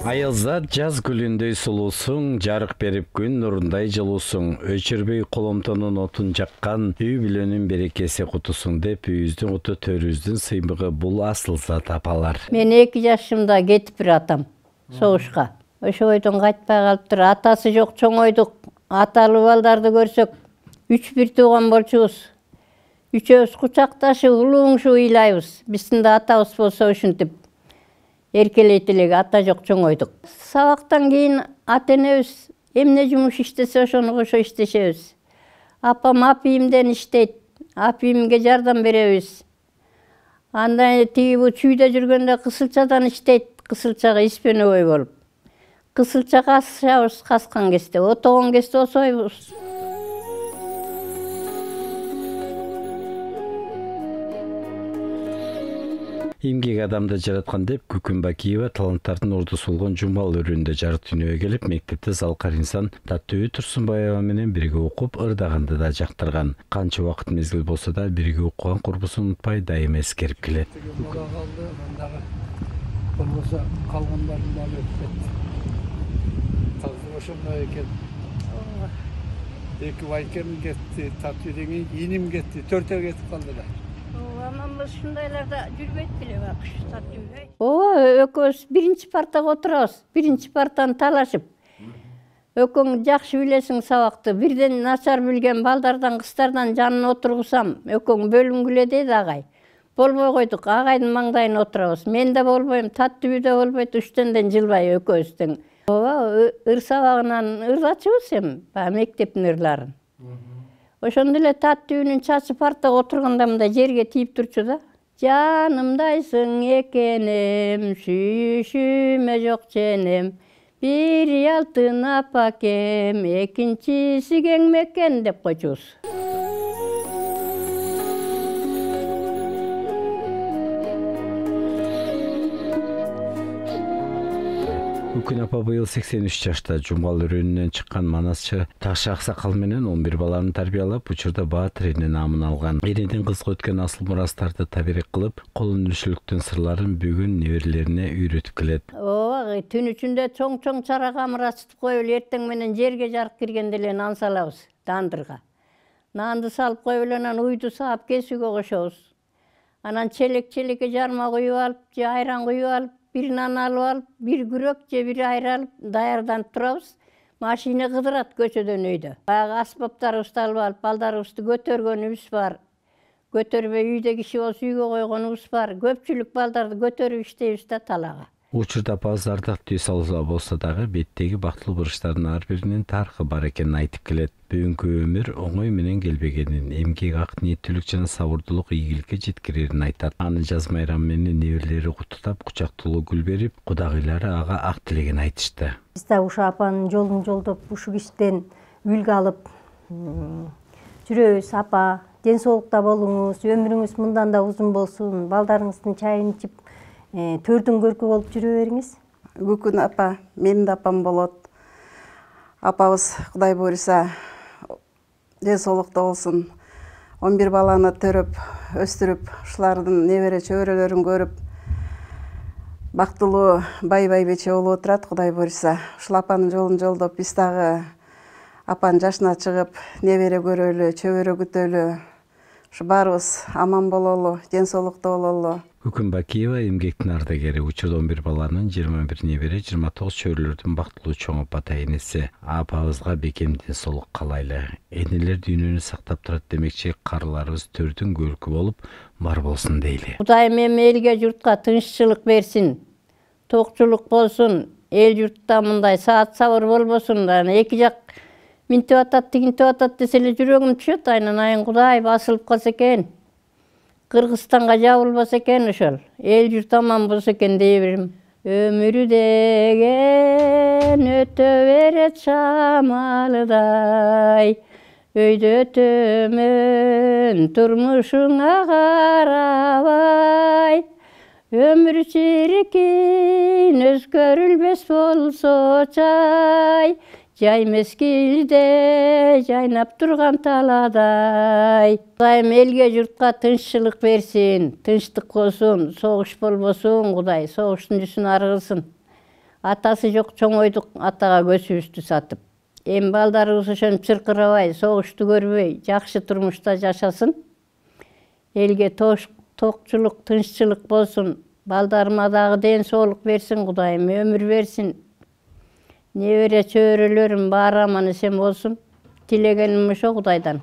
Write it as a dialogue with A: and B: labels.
A: Айылзат жаз гүлүндөй сулуусуң, жарык берип күн нурундай жылуусуң, өчүрбөй коломтонун отун жаккан, үй бүлөнүн берекеси кутусуң деп үйүздүн куту төрүбүздүн сыймыгы бул Асылзат апалар.
B: Мен 2 жашымда кетиптир атам согушка. Ошо бойдон кайтпай калыптыр. Атасы жок чоңойдук. Аталуу балдарды көрсөк, 3 тууган болчубуз. Үчөөбүз кучакташып улууңшу ыйлайбыз. Биздин да атабыз болсо ушинтип эркелейт элек, ата жок чоңойдук. Сабактан кийин ата-энебиз эмне жумуш иштесе ошону кошо иштешебиз. Апам апийимден иштейт, апийимге жардам беребиз. Андан тиги бу чүйдө жүргөндө кысылчадан иштейт, кысылчага испенебой болуп. Кысылча касышабыз каскан кезде, отогон кезде осойбуз.
A: Эмгек адамды жараткан деп Күкүн Бакиева таланттардын ордусу болгон Жумбал өрүүндө жарык дүйнөгө келип, мектепте Залкар инсан Таттыбү Турсунбаева менен бирге окуп, ырдаганды да жактырган. Канча убакыт мезгил болсо да бирге окуган курбусун унутпай дайыма эскерип келет.
C: Болбосо калгандарын дагы кетти. Тазы ошондой экен. 2 байкем кетти, Таттыбү деген иним кетти, 4 кетип калдылар.
B: Анамыз ушундайларда жүрбөйт беле акыш Таттыбү. Ооба, экөөбүз 1 партага отурабыз. 1 партаны талашып. Экөөң жакшы билесиң сабакты. Бирден начар билген балдардан, кыздардан жанына отургусам, экөөң бөлүнгүлө дейт агай. Болбой койдук, агайдын маңдайына отурабыз. Мен да болбойм, Таттыбү да болбойт, үчтөндөн жылбай экөөбүздүн. Ооба, ыр сабагынан ырдачыбыз эми, мектептин ырларын. Ошондо эле Таттыбүнүн чачы партага отурганда мындай жерге тийип турчу да. Жанымдайсың экенем, сүйүшүмө жок ченем. Бири алтын апакем, экинчиси кеңмекен деп койчубуз.
A: Күкүн апа быйыл 83 жашта. Жумбал өрүүнүнөн чыккан манасчы Ташы аксакал менен 11 баланы тарбиялап, учурда Баатыр эне наамын алган. Энедин кызга өткөн асыл мурастарды табирик кылып, колөнүлүшүлүктүн сырларын бүгүн неберелерине үйрөтүп келет.
B: Ооба, түн ичинде чоң чара камыр ачытып коюп эле эртең менен жерге жарык киргенде эле нан салабыз, дандырга. Нанды салып коюп эле анан уйду саап кесүүгө кошобуз. Анан челекке жарма куюп алып, же айран куюп алып, бир нан алып алып, бир күрөк же бир айыр алып, даярданып турабыз. Машина кыдырат көчөдөн өйдө. Баягы аспаптарыбызды алып алып, балдарыбызды көтөргөнүбүз бар. Көтөрбөй үйдө киши болсо үйгө койгонубуз бар. Көпчүлүк балдарды көтөрүп иштейбиз да талага.
A: Учурда апабыз ардак түй салуу болсо дагы беттеги бактылуу буруштардын ар биринин тарыхы бар экенин айтып келет. Бүгүнкү өмүр оңой менен келбегенин, эмгек ак ниеттүүлүк жана сабырдуулук ийгиликке жеткирерин айтат. Аны жаз майрам менен неберелери куттуктап, кучактуулуу гүл берип, кудагыйлары ага ак тилегин айтышты.
D: Биз да ушу апанын жолун жолдоп, ушу кишиден үлгү алып жүрөбүз. Апа, ден соолукта болуңуз, өмүрүңүз мындан да узун болсун, балдарыңыздын чайын ичип, төрдүн көркү болуп жүрө бериңиз.
E: Күкүн апа, менин да апам болот. Апабыз Кудай буйруса ден соолукта болсун. 11 баланы төрөп, өстүрүп, ушулардын небере чөбөрөлөрүн көрүп, бактылуу бай байбече болуп отурат, Кудай буйруса. Ушул апанын жолун жолдоп, биз дагы апанын жашына чыгып, небере көрөлү, чөбөрө күтөлү. Ушу баарыбыз аман бололу, ден соолукта бололу.
A: Күкүн Бакиева эмгектин ардагери. Учурда 11 баланын 21 небере, 29 чөбөрөлөрдүн бактылуу чоңу бата энеси. Апабызга бекем ден соолук каалайлы. Энелер дүйнөнү сактап турат демекчи, карыларыбыз төрдүн көркү болуп бар болсун дейли.
B: Кудайым эми элге журтка тынччылык берсин, токчулук болсун, эл журтта мындай саат сабыр болбосун. Эки жак минтип атат, тигинтип атат десе эле жүрөгүм түшөт. Айнан Кудай басылып калса экен, Кыргызстанга жабылбаса экен, ошол эл журт аман болсо экен дей берем. Өмүрү деген өтө берет шамалдай, өйдө өтөмөн турмушуңа карабай. Ömür çirkin özgörülbes bolso çay, jay meskilde jaynap turgan taladay. Kudayım elge jurtka tınççılık bersin, tınçlık olsun, soğuş bolbosun Kuday, soğuştun yüzün argılsın. Atası жоқ чоңойдук атага көсүбүздү сатып. Эми балдарыбыз ошентип чыркырабай, согушту көрбөй, жакшы турмушта жашасын. Элге токчулук, тынччылык болсун. Балдарыма дагы ден соолук берсин Кудайым, өмүр берсин. Небере чөбөрөлөрүм баары аман эсен болсун. Тилегеним ошо Кудайдан.